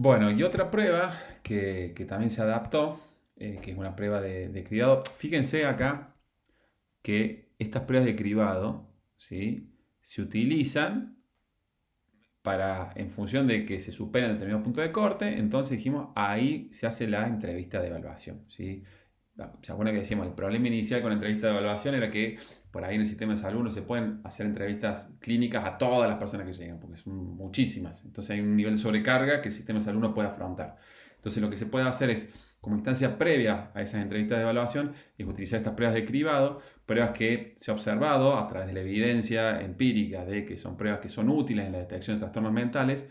Bueno, y otra prueba que también se adaptó, que es una prueba de cribado. Fíjense acá que estas pruebas de cribado, ¿sí? Se utilizan en función de que se superan determinados puntos de corte, entonces dijimos, ahí se hace la entrevista de evaluación, ¿sí? ¿Se acuerdan que decíamos, el problema inicial con la entrevista de evaluación era que por ahí en el sistema de salud no se pueden hacer entrevistas clínicas a todas las personas que llegan, porque son muchísimas. Entonces hay un nivel de sobrecarga que el sistema de salud no puede afrontar. Entonces lo que se puede hacer es, como instancia previa a esas entrevistas de evaluación, es utilizar estas pruebas de cribado, pruebas que se ha observado a través de la evidencia empírica de que son pruebas que son útiles en la detección de trastornos mentales.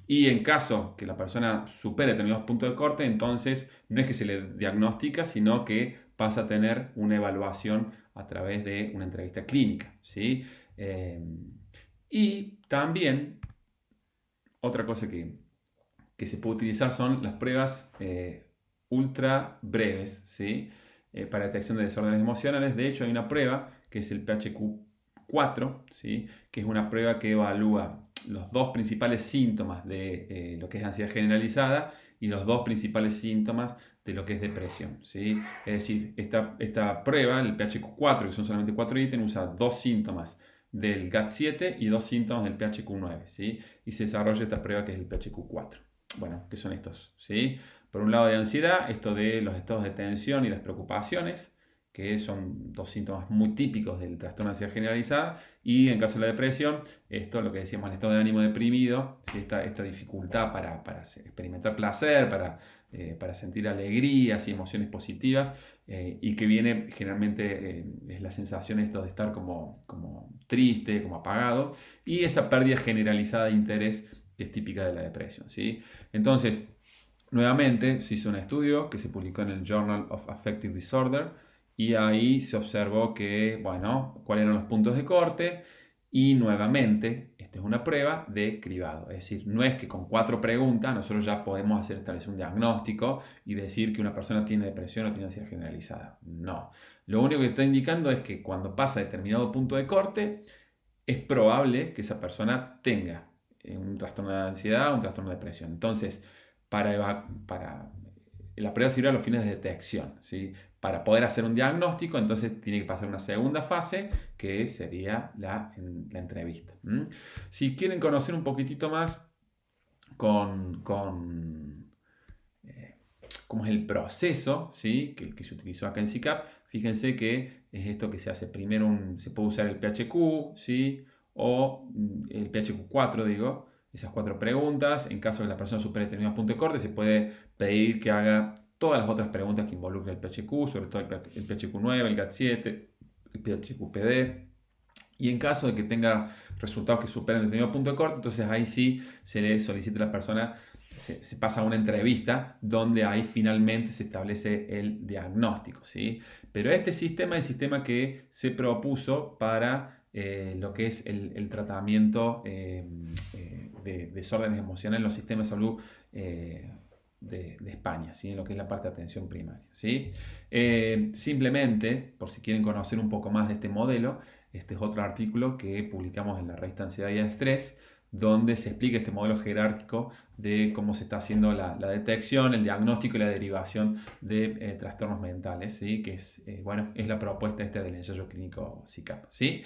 Y en caso que la persona supere determinados puntos de corte, entonces no es que se le diagnostica, sino que pasa a tener una evaluación a través de una entrevista clínica, ¿sí? Y también otra cosa que se puede utilizar son las pruebas ultra breves, ¿sí? Para detección de desórdenes emocionales. De hecho, hay una prueba que es el PHQ-4, ¿sí? Que es una prueba que evalúa los dos principales síntomas de lo que es ansiedad generalizada y los dos principales síntomas de lo que es depresión, ¿sí? Es decir, esta prueba, el PHQ-4, que son solamente 4 ítems, usa dos síntomas del GAT-7 y dos síntomas del PHQ-9, ¿sí? Y se desarrolla esta prueba que es el PHQ-4. Bueno, ¿qué son estos? ¿Sí? Por un lado de ansiedad, esto de los estados de tensión y las preocupaciones, que son dos síntomas muy típicos del trastorno de ansiedad generalizada, y en caso de la depresión, esto lo que decíamos, el estado de ánimo deprimido, ¿sí? esta dificultad para experimentar placer, para sentir alegrías y emociones positivas, y que viene generalmente, es la sensación esto de estar como triste, como apagado, y esa pérdida generalizada de interés que es típica de la depresión, ¿sí? Entonces, nuevamente se hizo un estudio que se publicó en el Journal of Affective Disorder y ahí se observó que, bueno, cuáles eran los puntos de corte y nuevamente, esta es una prueba de cribado. Es decir, no es que con 4 preguntas nosotros ya podemos establecer un diagnóstico y decir que una persona tiene depresión o tiene ansiedad generalizada. No. Lo único que está indicando es que cuando pasa determinado punto de corte, es probable que esa persona tenga un trastorno de ansiedad o un trastorno de depresión. Entonces, la prueba sirve a los fines de detección, ¿sí? Para poder hacer un diagnóstico, entonces tiene que pasar una segunda fase, que sería la entrevista. Si quieren conocer un poquitito más con cómo es el proceso, ¿sí? que se utilizó acá en CICAP, fíjense que es esto que se hace. Primero se puede usar el PHQ, ¿sí? O el PHQ-4, digo, esas 4 preguntas. En caso de que la persona supere determinados puntos de corte, se puede pedir que haga todas las otras preguntas que involucren el PHQ, sobre todo el PHQ-9, el GAT-7, el PHQ-PD. Y en caso de que tenga resultados que superen determinado punto de corte, entonces ahí sí se le solicita a la persona, se pasa a una entrevista donde ahí finalmente se establece el diagnóstico, ¿sí? Pero este sistema es el sistema que se propuso para lo que es el tratamiento de desórdenes emocionales en los sistemas de salud de España, ¿sí? En lo que es la parte de atención primaria, ¿sí? Simplemente, por si quieren conocer un poco más de este modelo, este es otro artículo que publicamos en la revista Ansiedad y Estrés, donde se explica este modelo jerárquico de cómo se está haciendo la detección, el diagnóstico y la derivación de trastornos mentales, ¿sí? Que es, bueno, es la propuesta del ensayo clínico CICAP, ¿sí?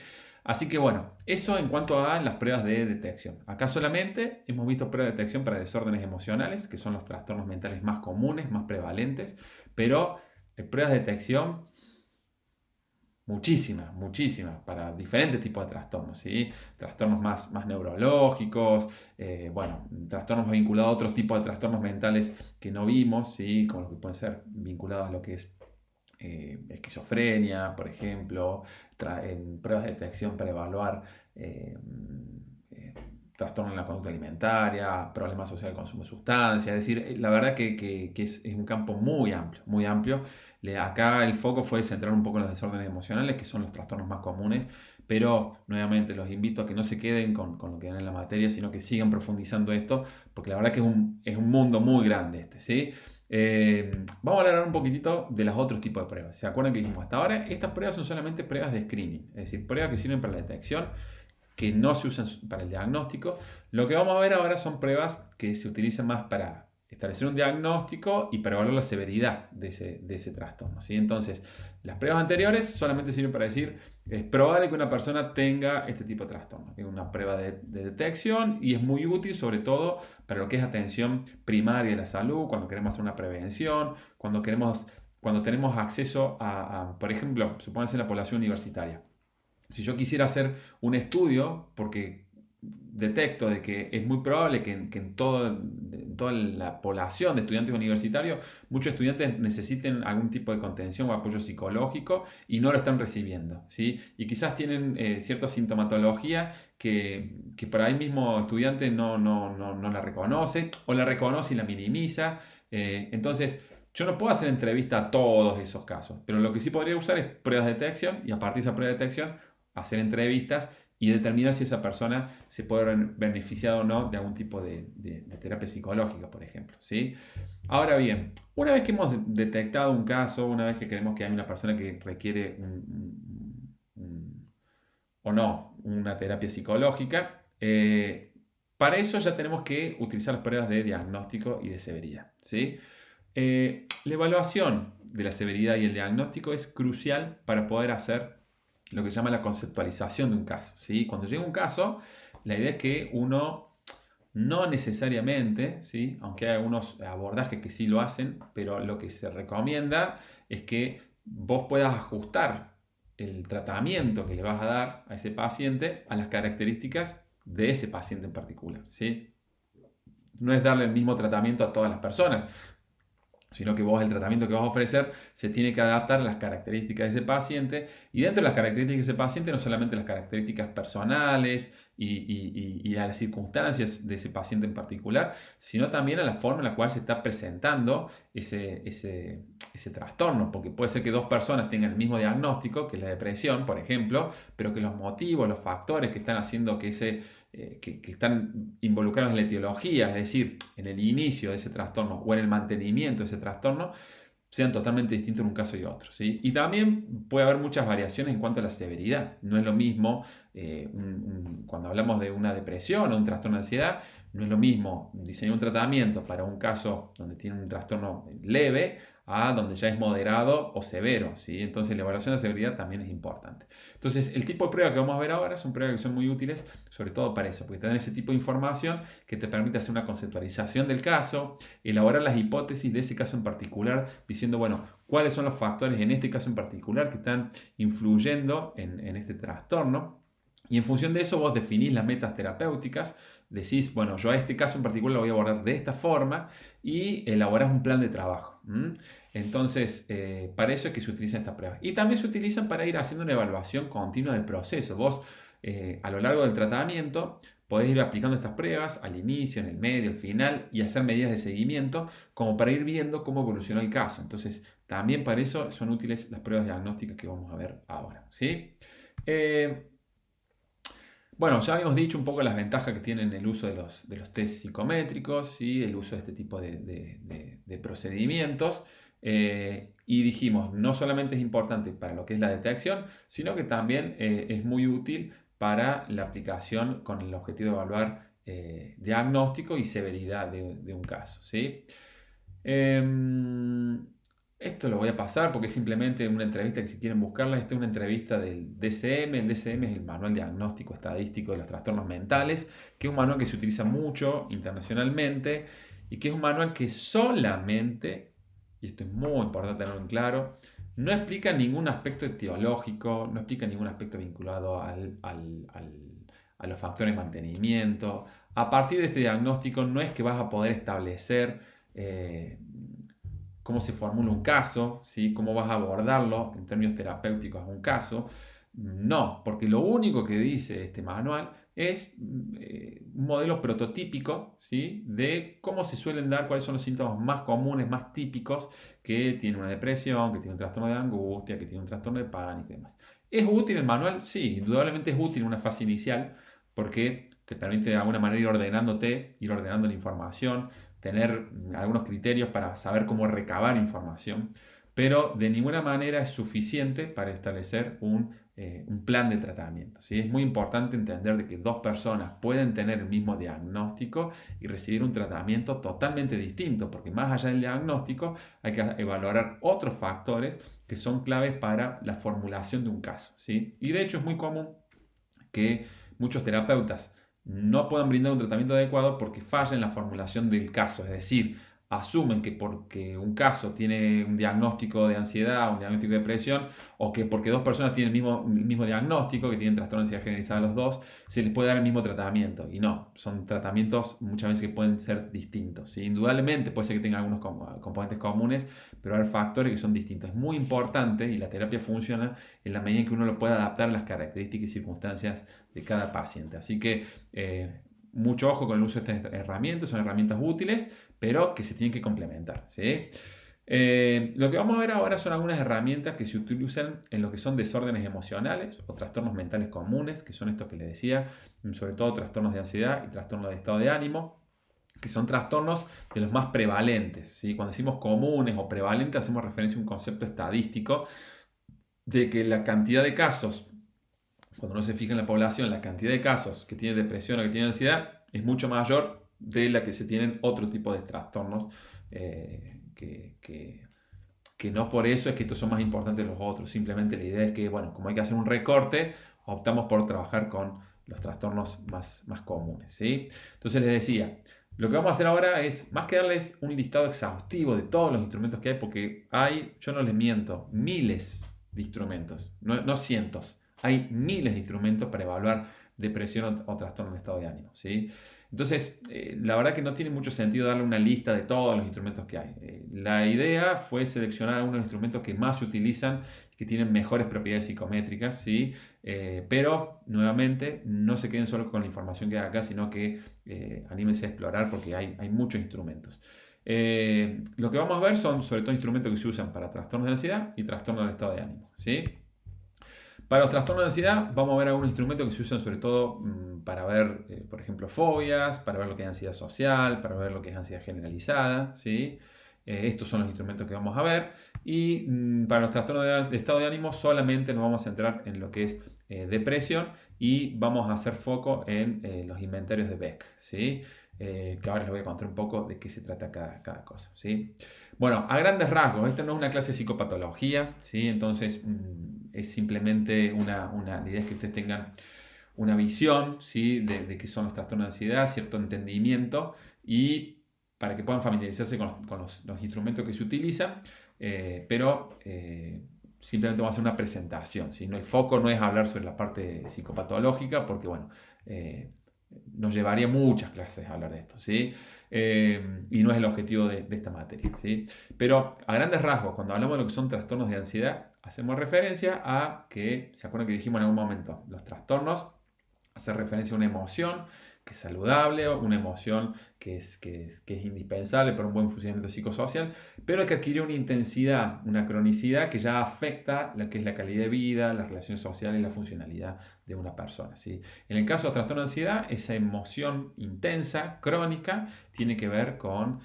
Así que bueno, eso en cuanto a las pruebas de detección. Acá solamente hemos visto pruebas de detección para desórdenes emocionales, que son los trastornos mentales más comunes, más prevalentes, pero pruebas de detección muchísimas, muchísimas, para diferentes tipos de trastornos, ¿sí? Trastornos más neurológicos, bueno, trastornos vinculados a otros tipos de trastornos mentales que no vimos, ¿sí? Como los que pueden ser vinculados a lo que es esquizofrenia, por ejemplo, en pruebas de detección para evaluar eh, trastorno en la conducta alimentaria, problemas asociados al consumo de sustancias, es decir, la verdad que es un campo muy amplio, muy amplio. Acá el foco fue centrar un poco en los desórdenes emocionales, que son los trastornos más comunes, pero nuevamente los invito a que no se queden con lo que ven en la materia, sino que sigan profundizando esto, porque la verdad que es un mundo muy grande este, ¿sí? Vamos a hablar un poquitito de los otros tipos de pruebas. ¿Se acuerdan que dijimos hasta ahora? Estas pruebas son solamente pruebas de screening, es decir, pruebas que sirven para la detección que no se usan para el diagnóstico. Lo que vamos a ver ahora son pruebas que se utilizan más para establecer un diagnóstico y para evaluar la severidad de ese trastorno, ¿sí? Entonces, las pruebas anteriores solamente sirven para decir, es probable que una persona tenga este tipo de trastorno. Es una prueba de detección y es muy útil sobre todo para lo que es atención primaria de la salud, cuando queremos hacer una prevención, cuando tenemos acceso por ejemplo, supónganse la población universitaria. Si yo quisiera hacer un estudio, porque detecto de que es muy probable que en toda la población de estudiantes universitarios, muchos estudiantes necesiten algún tipo de contención o apoyo psicológico y no lo están recibiendo, ¿sí? Y quizás tienen cierta sintomatología que por ahí mismo estudiante no la reconoce o la reconoce y la minimiza. Entonces, yo no puedo hacer entrevista a todos esos casos, pero lo que sí podría usar es pruebas de detección y a partir de esa prueba de detección hacer entrevistas y determinar si esa persona se puede ver beneficiada o no de algún tipo de terapia psicológica, por ejemplo, ¿sí? Ahora bien, una vez que hemos detectado un caso, una vez que creemos que hay una persona que requiere o no una terapia psicológica, para eso ya tenemos que utilizar las pruebas de diagnóstico y de severidad, ¿sí? La evaluación de la severidad y el diagnóstico es crucial para poder hacer lo que se llama la conceptualización de un caso, ¿sí? Cuando llega un caso, la idea es que uno no necesariamente, ¿sí? Aunque hay algunos abordajes que sí lo hacen, pero lo que se recomienda es que vos puedas ajustar el tratamiento que le vas a dar a ese paciente a las características de ese paciente en particular, ¿sí? No es darle el mismo tratamiento a todas las personas, sino que vos el tratamiento que vas a ofrecer se tiene que adaptar a las características de ese paciente y dentro de las características de ese paciente no solamente las características personales y a las circunstancias de ese paciente en particular, sino también a la forma en la cual se está presentando ese trastorno, porque puede ser que dos personas tengan el mismo diagnóstico, que es la depresión, por ejemplo, pero que los motivos, los factores que están haciendo que están involucrados en la etiología, es decir, en el inicio de ese trastorno o en el mantenimiento de ese trastorno, sean totalmente distintos en un caso y otro, ¿sí? Y también puede haber muchas variaciones en cuanto a la severidad. No es lo mismo cuando hablamos de una depresión o un trastorno de ansiedad, no es lo mismo diseñar un tratamiento para un caso donde tiene un trastorno leve a donde ya es moderado o severo, ¿sí? Entonces la evaluación de severidad también es importante. Entonces el tipo de prueba que vamos a ver ahora son pruebas que son muy útiles, sobre todo para eso, porque te dan ese tipo de información que te permite hacer una conceptualización del caso, elaborar las hipótesis de ese caso en particular, diciendo, bueno, cuáles son los factores en este caso en particular que están influyendo en este trastorno. Y en función de eso vos definís las metas terapéuticas, decís, bueno, yo a este caso en particular lo voy a abordar de esta forma y elaborás un plan de trabajo. Entonces, para eso es que se utilizan estas pruebas. Y también se utilizan para ir haciendo una evaluación continua del proceso. Vos, a lo largo del tratamiento, podés ir aplicando estas pruebas al inicio, en el medio, al final y hacer medidas de seguimiento como para ir viendo cómo evolucionó el caso. Entonces, también para eso son útiles las pruebas diagnósticas que vamos a ver ahora, ¿sí? Bueno, ya habíamos dicho un poco las ventajas que tienen el uso de los test psicométricos y el uso de este tipo de procedimientos. Y dijimos, no solamente es importante para lo que es la detección, sino que también es muy útil para la aplicación con el objetivo de evaluar diagnóstico y severidad de un caso, ¿sí? Esto lo voy a pasar porque es simplemente una entrevista que si quieren buscarla, esta es una entrevista del DSM. El DSM es el Manual Diagnóstico Estadístico de los Trastornos Mentales, que es un manual que se utiliza mucho internacionalmente y que es un manual que solamente, y esto es muy importante tenerlo en claro, no explica ningún aspecto etiológico, no explica ningún aspecto vinculado a los factores de mantenimiento. A partir de este diagnóstico no es que vas a poder establecer cómo se formula un caso, ¿sí? Cómo vas a abordarlo en términos terapéuticos un caso. No, porque lo único que dice este manual es un modelo prototípico, ¿sí? De cómo se suelen dar, cuáles son los síntomas más comunes, más típicos que tiene una depresión, que tiene un trastorno de angustia, que tiene un trastorno de pánico y demás. ¿Es útil el manual? Sí, indudablemente es útil en una fase inicial porque te permite de alguna manera ir ordenándote, ir ordenando la información, tener algunos criterios para saber cómo recabar información. pero de ninguna manera es suficiente para establecer un plan de tratamiento, ¿sí? Es muy importante entender de que dos personas pueden tener el mismo diagnóstico y recibir un tratamiento totalmente distinto, porque más allá del diagnóstico hay que valorar otros factores que son claves para la formulación de un caso, ¿sí? Y de hecho es muy común que muchos terapeutas no puedan brindar un tratamiento adecuado porque falla en la formulación del caso, es decir, asumen que porque un caso tiene un diagnóstico de ansiedad, un diagnóstico de depresión, o que porque dos personas tienen el mismo diagnóstico, que tienen trastorno de ansiedad generalizada los dos, se les puede dar el mismo tratamiento. Y no, son tratamientos muchas veces que pueden ser distintos, ¿sí? Indudablemente puede ser que tengan algunos componentes comunes, pero hay factores que son distintos. Es muy importante y la terapia funciona en la medida en que uno lo pueda adaptar a las características y circunstancias de cada paciente. Así que mucho ojo con el uso de estas herramientas, son herramientas útiles, pero que se tienen que complementar, ¿sí? Lo que vamos a ver ahora son algunas herramientas que se utilizan en lo que son desórdenes emocionales o trastornos mentales comunes, que son estos que les decía, sobre todo trastornos de ansiedad y trastornos de estado de ánimo, que son trastornos de los más prevalentes, ¿sí? Cuando decimos comunes o prevalentes hacemos referencia a un concepto estadístico de que la cantidad de casos, cuando uno se fija en la población, la cantidad de casos que tienen depresión o que tienen ansiedad es mucho mayor de la que se tienen otro tipo de trastornos, que no por eso es que estos son más importantes que los otros. Simplemente la idea es que, bueno, como hay que hacer un recorte, optamos por trabajar con los trastornos más comunes, ¿sí? Entonces les decía, lo que vamos a hacer ahora es, más que darles un listado exhaustivo de todos los instrumentos que hay, porque hay, yo no les miento, miles de instrumentos, no cientos, hay miles de instrumentos para evaluar depresión o trastorno de estado de ánimo, ¿sí? Entonces, la verdad que no tiene mucho sentido darle una lista de todos los instrumentos que hay. La idea fue seleccionar algunos instrumentos que más se utilizan, que tienen mejores propiedades psicométricas, ¿sí? Pero, nuevamente, no se queden solo con la información que hay acá, sino que anímense a explorar porque hay muchos instrumentos. Lo que vamos a ver son sobre todo instrumentos que se usan para trastornos de ansiedad y trastornos del estado de ánimo, ¿sí? Para los trastornos de ansiedad vamos a ver algunos instrumentos que se usan sobre todo para ver, por ejemplo, fobias, para ver lo que es ansiedad social, para ver lo que es ansiedad generalizada, ¿sí? Estos son los instrumentos que vamos a ver. Y para los trastornos de estado de ánimo solamente nos vamos a centrar en lo que es depresión y vamos a hacer foco en los inventarios de Beck, ¿sí? Que ahora les voy a contar un poco de qué se trata cada cosa, ¿sí? Bueno, a grandes rasgos, esta no es una clase de psicopatología, ¿sí? Entonces es simplemente la idea es que ustedes tengan una visión, ¿sí? de qué son los trastornos de ansiedad, cierto entendimiento y para que puedan familiarizarse con los instrumentos que se utilizan, pero simplemente vamos a hacer una presentación, ¿sí? El foco no es hablar sobre la parte psicopatológica porque, bueno, nos llevaría muchas clases a hablar de esto, ¿sí? Y no es el objetivo de esta materia, ¿sí? Pero a grandes rasgos, cuando hablamos de lo que son trastornos de ansiedad, hacemos referencia a que, ¿se acuerdan que dijimos en algún momento? Los trastornos hacen referencia a una emoción que es saludable, una emoción que es indispensable para un buen funcionamiento psicosocial, pero que adquiere una intensidad, una cronicidad que ya afecta lo que es la calidad de vida, las relaciones sociales y la funcionalidad de una persona, ¿sí? En el caso de trastorno de ansiedad, esa emoción intensa, crónica, tiene que ver con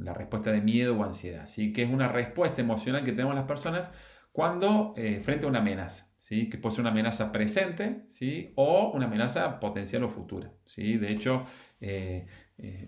la respuesta de miedo o ansiedad, ¿sí? Que es una respuesta emocional que tenemos las personas cuando frente a una amenaza, ¿sí? Que puede ser una amenaza presente, ¿sí? O una amenaza potencial o futura, ¿sí? De hecho,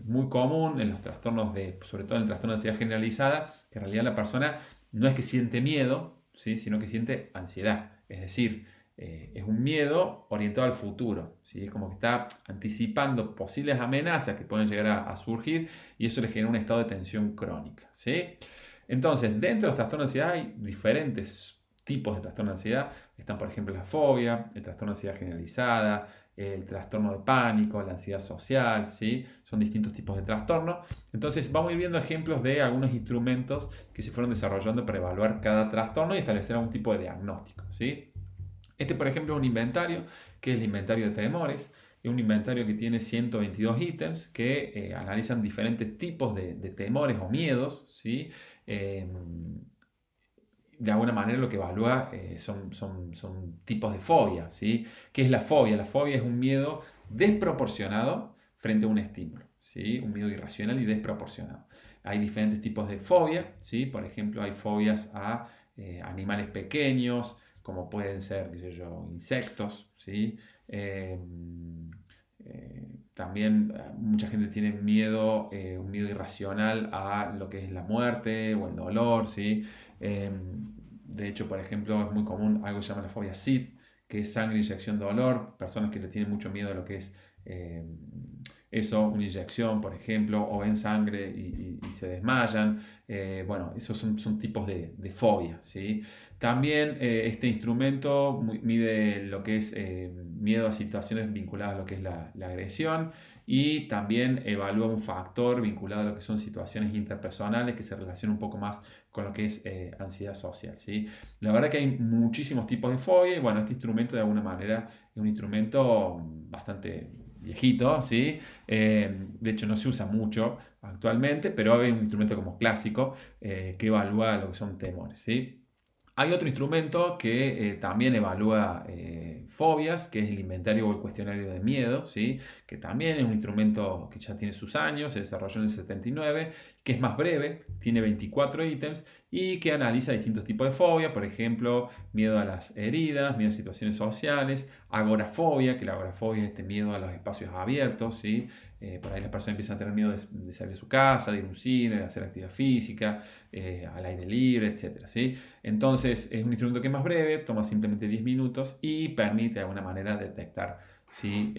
muy común en los trastornos sobre todo en el trastorno de ansiedad generalizada, que en realidad la persona no es que siente miedo, ¿sí? Sino que siente ansiedad, es decir, es un miedo orientado al futuro, ¿sí? Es como que está anticipando posibles amenazas que pueden llegar a surgir y eso le genera un estado de tensión crónica, ¿sí? Entonces, dentro de los trastornos de ansiedad hay diferentes tipos de trastorno de ansiedad. Están, por ejemplo, la fobia, el trastorno de ansiedad generalizada, el trastorno de pánico, la ansiedad social, ¿sí? Son distintos tipos de trastornos. Entonces, vamos a ir viendo ejemplos de algunos instrumentos que se fueron desarrollando para evaluar cada trastorno y establecer algún tipo de diagnóstico, ¿sí? Este, por ejemplo, es un inventario, que es el inventario de temores. Es un inventario que tiene 122 ítems que analizan diferentes tipos de temores o miedos, ¿sí? De alguna manera lo que evalúa son tipos de fobia, ¿sí? ¿Qué es la fobia? La fobia es un miedo desproporcionado frente a un estímulo, ¿sí? Un miedo irracional y desproporcionado. Hay diferentes tipos de fobia, ¿sí? Por ejemplo, hay fobias a animales pequeños, como pueden ser, qué sé yo, insectos, ¿sí? Eh, También mucha gente tiene miedo, un miedo irracional a lo que es la muerte o el dolor, ¿sí? Eh, de hecho, por ejemplo, es muy común algo que se llama la fobia SID, que es sangre, inyección, dolor. Personas que le tienen mucho miedo a lo que es eh, eso, una inyección, por ejemplo, o ven sangre y se desmayan. Bueno, esos son tipos de fobia, ¿sí? También este instrumento mide lo que es miedo a situaciones vinculadas a lo que es la agresión y también evalúa un factor vinculado a lo que son situaciones interpersonales que se relaciona un poco más con lo que es ansiedad social, ¿sí? La verdad que hay muchísimos tipos de fobia y bueno, este instrumento de alguna manera es un instrumento bastante viejito, ¿sí? De hecho no se usa mucho actualmente, pero hay un instrumento como clásico que evalúa lo que son temores, ¿sí? Hay otro instrumento que también evalúa fobias, que es el inventario o el cuestionario de miedo, ¿sí? Que también es un instrumento que ya tiene sus años, se desarrolló en el 79, que es más breve, tiene 24 ítems y que analiza distintos tipos de fobia, por ejemplo, miedo a las heridas, miedo a situaciones sociales, agorafobia, que la agorafobia es este miedo a los espacios abiertos, ¿sí? Por ahí las personas empiezan a tener miedo de salir de su casa, de ir a un cine, de hacer actividad física, al aire libre, etc. ¿sí? Entonces es un instrumento que es más breve, toma simplemente 10 minutos y permite de alguna manera detectar si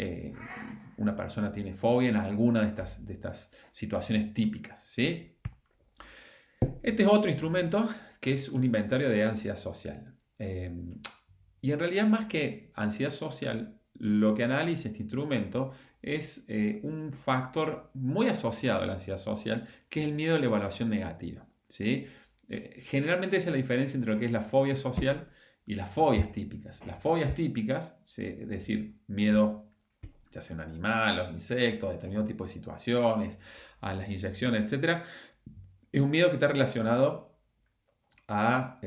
una persona tiene fobia en alguna de estas situaciones típicas, ¿sí? Este es otro instrumento que es un inventario de ansiedad social. Y en realidad más que ansiedad social, lo que analiza este instrumento es un factor muy asociado a la ansiedad social, que es el miedo a la evaluación negativa, ¿sí? Generalmente esa es la diferencia entre lo que es la fobia social y las fobias típicas. Las fobias típicas, ¿sí? Es decir, miedo ya sea a un animal, a los insectos, a determinado tipo de situaciones, a las inyecciones, etc., es un miedo que está relacionado a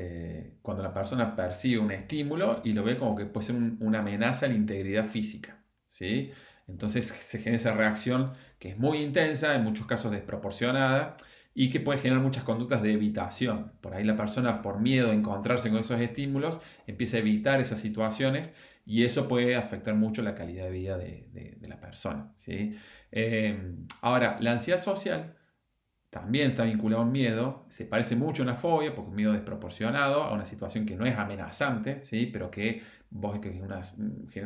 cuando la persona percibe un estímulo y lo ve como que puede ser una amenaza a la integridad física, ¿sí? Entonces se genera esa reacción que es muy intensa, en muchos casos desproporcionada y que puede generar muchas conductas de evitación. Por ahí la persona, por miedo a encontrarse con esos estímulos, empieza a evitar esas situaciones y eso puede afectar mucho la calidad de vida de la persona, ¿sí? Ahora, la ansiedad social también está vinculado a un miedo, se parece mucho a una fobia, porque un miedo desproporcionado a una situación que no es amenazante, ¿sí? Pero que vos que genera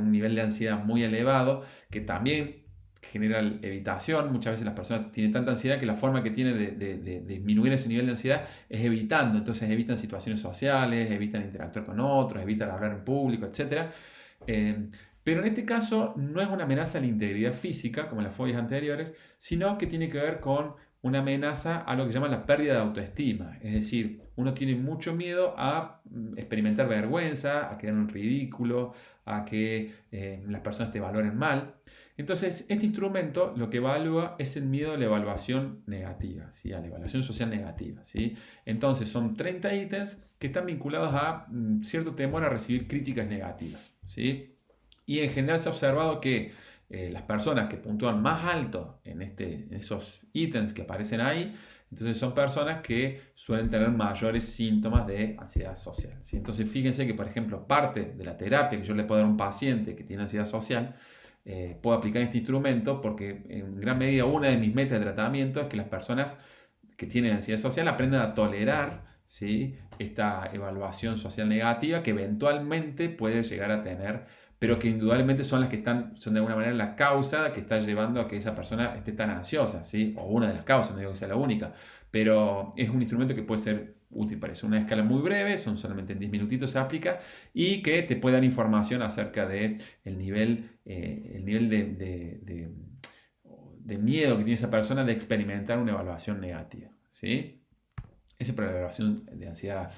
un nivel de ansiedad muy elevado, que también genera evitación. Muchas veces las personas tienen tanta ansiedad que la forma que tiene de disminuir ese nivel de ansiedad es evitando. Entonces evitan situaciones sociales, evitan interactuar con otros, evitan hablar en público, etc. Pero en este caso no es una amenaza a la integridad física, como en las fobias anteriores, sino que tiene que ver con una amenaza a lo que llaman la pérdida de autoestima. Es decir, uno tiene mucho miedo a experimentar vergüenza, a quedar en ridículo, a que las personas te valoren mal. Entonces, este instrumento lo que evalúa es el miedo a la evaluación negativa, ¿sí? A la evaluación social negativa, ¿sí? Entonces, son 30 ítems que están vinculados a cierto temor a recibir críticas negativas, ¿sí? Y en general se ha observado que las personas que puntúan más alto en esos ítems que aparecen ahí, entonces son personas que suelen tener mayores síntomas de ansiedad social, ¿sí? Entonces fíjense que, por ejemplo, parte de la terapia que yo le puedo dar a un paciente que tiene ansiedad social, puedo aplicar este instrumento porque en gran medida una de mis metas de tratamiento es que las personas que tienen ansiedad social aprendan a tolerar, ¿sí? Esta evaluación social negativa que eventualmente puede llegar a tener, pero que indudablemente son las que son de alguna manera la causa que está llevando a que esa persona esté tan ansiosa, ¿sí? O una de las causas, no digo que sea la única, pero es un instrumento que puede ser útil para eso. Una escala muy breve, son solamente en 10 minutitos se aplica y que te puede dar información acerca de el nivel de miedo que tiene esa persona de experimentar una evaluación negativa, ¿sí? Esa es para la evaluación de ansiedad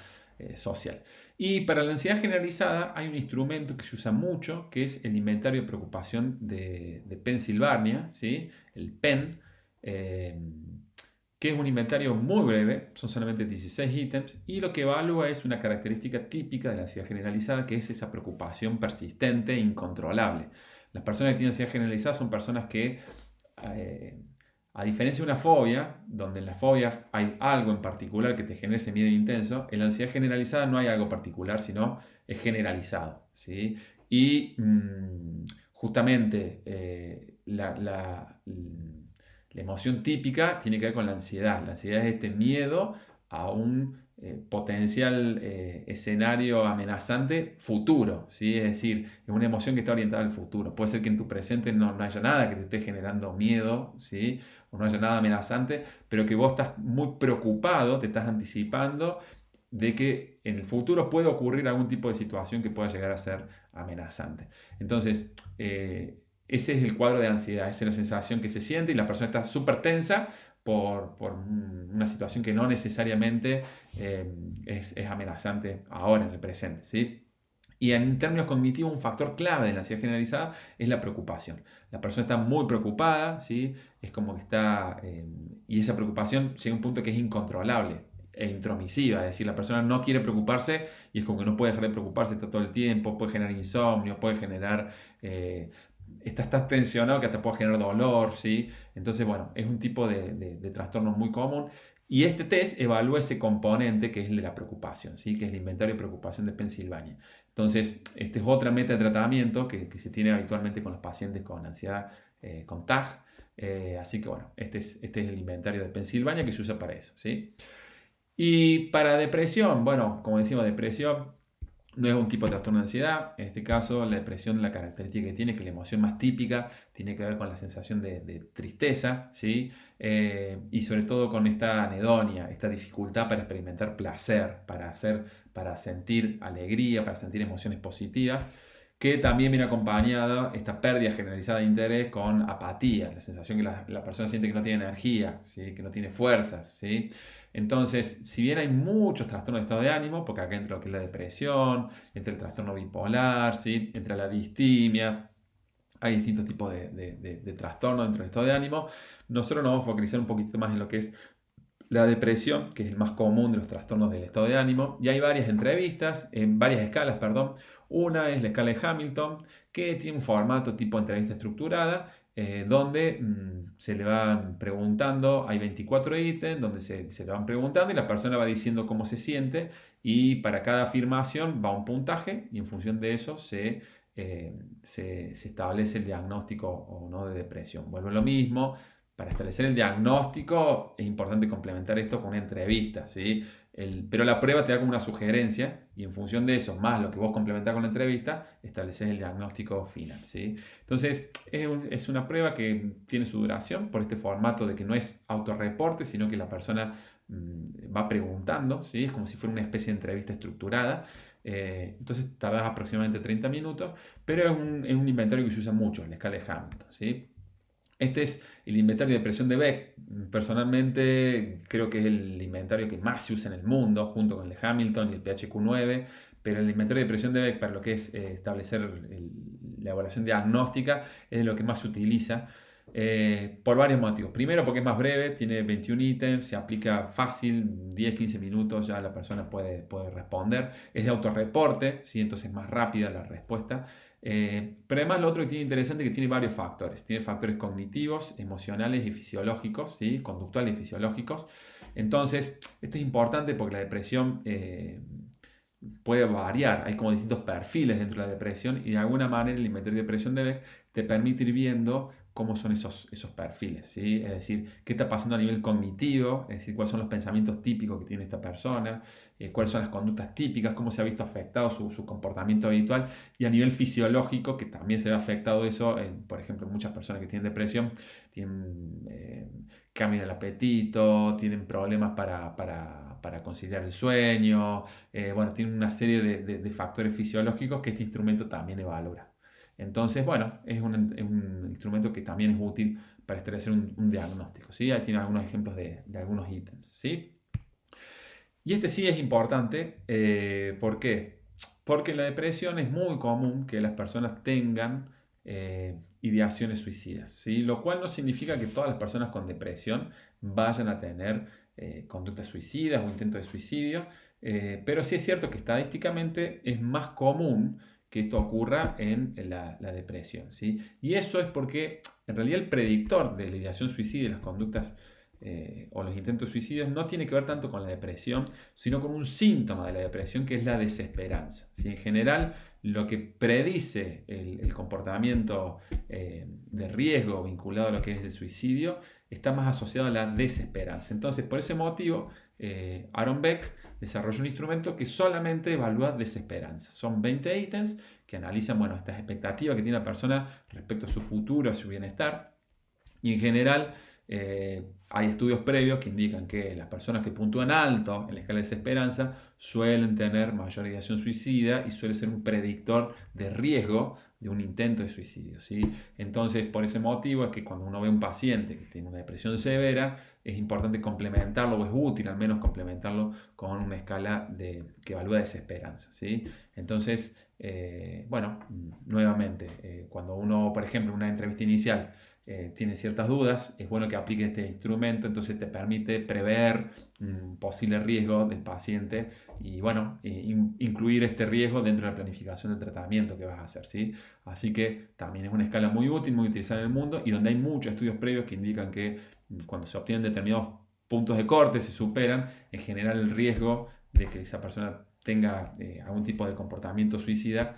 social. Y para la ansiedad generalizada hay un instrumento que se usa mucho, que es el inventario de preocupación de Pensilvania, ¿sí? El PEN, que es un inventario muy breve, son solamente 16 ítems, y lo que evalúa es una característica típica de la ansiedad generalizada, que es esa preocupación persistente e incontrolable. Las personas que tienen ansiedad generalizada son personas que A diferencia de una fobia, donde en la fobia hay algo en particular que te genera ese miedo intenso, en la ansiedad generalizada no hay algo particular, sino es generalizado, ¿sí? Y justamente la emoción típica tiene que ver con la ansiedad. La ansiedad es este miedo a un potencial escenario amenazante futuro, ¿sí? Es decir, es una emoción que está orientada al futuro. Puede ser que en tu presente no haya nada que te esté generando miedo, ¿sí? O no haya nada amenazante, pero que vos estás muy preocupado, te estás anticipando de que en el futuro puede ocurrir algún tipo de situación que pueda llegar a ser amenazante. Entonces, ese es el cuadro de ansiedad, esa es la sensación que se siente y la persona está súper tensa por una situación que no necesariamente es amenazante ahora, en el presente, ¿sí? Y en términos cognitivos, un factor clave de la ansiedad generalizada es la preocupación. La persona está muy preocupada, ¿sí? Es como que está... y esa preocupación llega a un punto que es incontrolable e intromisiva, es decir, la persona no quiere preocuparse y es como que no puede dejar de preocuparse, está todo el tiempo, puede generar insomnio, puede generar... estás tan tensionado que hasta puede generar dolor, ¿sí? Entonces, bueno, es un tipo de trastorno muy común. Y este test evalúa ese componente que es el de la preocupación, ¿sí? Que es el inventario de preocupación de Pensilvania. Entonces, esta es otra meta de tratamiento que se tiene habitualmente con los pacientes con ansiedad, con TAG. Así que bueno, este es el inventario de Pensilvania que se usa para eso, ¿sí? Y para depresión, bueno, como decimos, depresión no es un tipo de trastorno de ansiedad. En este caso, la depresión, la característica que tiene es que la emoción más típica tiene que ver con la sensación de tristeza, ¿sí? Y sobre todo con esta anedonia, esta dificultad para experimentar placer, para sentir alegría, para sentir emociones positivas, que también viene acompañada esta pérdida generalizada de interés con apatía, la sensación que la persona siente que no tiene energía, ¿sí? Que no tiene fuerzas, ¿sí? Entonces, si bien hay muchos trastornos de estado de ánimo, porque acá entra lo que es la depresión, entra el trastorno bipolar, ¿sí? Entra la distimia, hay distintos tipos de trastornos dentro del estado de ánimo, nosotros nos vamos a focalizar un poquito más en lo que es la depresión, que es el más común de los trastornos del estado de ánimo, y hay varias entrevistas, en varias escalas, perdón. Una es la escala de Hamilton, que tiene un formato tipo entrevista estructurada, donde se le van preguntando, hay 24 ítems, donde se le van preguntando y la persona va diciendo cómo se siente, y para cada afirmación va un puntaje, y en función de eso se establece el diagnóstico o no de depresión. Vuelvo a lo mismo. Para establecer el diagnóstico es importante complementar esto con una entrevista, ¿sí? Pero la prueba te da como una sugerencia y en función de eso, más lo que vos complementás con la entrevista, estableces el diagnóstico final, ¿sí? Entonces, es una prueba que tiene su duración por este formato de que no es autorreporte, sino que la persona va preguntando, ¿sí? Es como si fuera una especie de entrevista estructurada. Entonces, tardás aproximadamente 30 minutos, pero es un inventario que se usa mucho en la escala de Hamilton, ¿sí? Este es el inventario de presión de Beck. Personalmente creo que es el inventario que más se usa en el mundo, junto con el de Hamilton y el PHQ-9, pero el inventario de presión de Beck para lo que es establecer la evaluación diagnóstica es de lo que más se utiliza por varios motivos. Primero porque es más breve, tiene 21 ítems, se aplica fácil, 10-15 minutos ya la persona puede responder. Es de autorreporte, ¿sí? Entonces es más rápida la respuesta. Pero además lo otro que tiene interesante es que tiene varios factores. Tiene factores cognitivos, emocionales y fisiológicos, ¿sí? Conductuales y fisiológicos. Entonces, esto es importante porque la depresión puede variar. Hay como distintos perfiles dentro de la depresión y de alguna manera el inventario de depresión de Beck te permite ir viendo cómo son esos perfiles, ¿sí? Es decir, qué está pasando a nivel cognitivo, es decir, cuáles son los pensamientos típicos que tiene esta persona, cuáles son las conductas típicas, cómo se ha visto afectado su comportamiento habitual, y a nivel fisiológico, que también se ve afectado eso, por ejemplo, muchas personas que tienen depresión tienen cambio en el apetito, tienen problemas para conciliar el sueño, bueno, tienen una serie de factores fisiológicos que este instrumento también evalúa. Entonces, bueno, es un instrumento que también es útil para establecer un diagnóstico, ¿sí? Ahí tiene algunos ejemplos de algunos ítems, ¿sí? Y este sí es importante, ¿por qué? Porque en la depresión es muy común que las personas tengan ideaciones suicidas, ¿sí? Lo cual no significa que todas las personas con depresión vayan a tener conductas suicidas o intentos de suicidio, pero sí es cierto que estadísticamente es más común que esto ocurra en la depresión, ¿sí? Y eso es porque en realidad el predictor de la ideación suicida y las conductas o los intentos suicidios no tiene que ver tanto con la depresión, sino con un síntoma de la depresión que es la desesperanza, ¿sí? En general, lo que predice el comportamiento de riesgo vinculado a lo que es el suicidio está más asociado a la desesperanza. Entonces, por ese motivo, Aaron Beck desarrolló un instrumento que solamente evalúa desesperanza. Son 20 ítems que analizan, bueno, estas expectativas que tiene la persona respecto a su futuro, a su bienestar. Y en general, hay estudios previos que indican que las personas que puntúan alto en la escala de desesperanza suelen tener mayor ideación suicida y suele ser un predictor de riesgo de un intento de suicidio, ¿sí? Entonces, por ese motivo es que cuando uno ve a un paciente que tiene una depresión severa, es importante complementarlo, o es útil al menos complementarlo con una escala que evalúa desesperanza, ¿sí? Entonces, bueno, nuevamente, cuando uno, por ejemplo, en una entrevista inicial, tiene ciertas dudas, es bueno que aplique este instrumento, entonces te permite prever un posible riesgo del paciente y bueno, incluir este riesgo dentro de la planificación del tratamiento que vas a hacer, ¿sí? Así que también es una escala muy útil, muy utilizada en el mundo y donde hay muchos estudios previos que indican que cuando se obtienen determinados puntos de corte, se superan, en general el riesgo de que esa persona tenga algún tipo de comportamiento suicida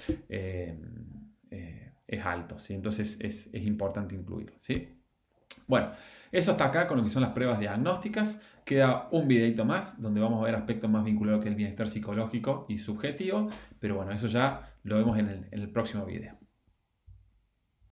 es alto, ¿sí? Entonces es importante incluirlo, ¿sí? Bueno, eso está acá con lo que son las pruebas diagnósticas. Queda un videito más donde vamos a ver aspectos más vinculados que el bienestar psicológico y subjetivo, pero bueno, eso ya lo vemos en el próximo video.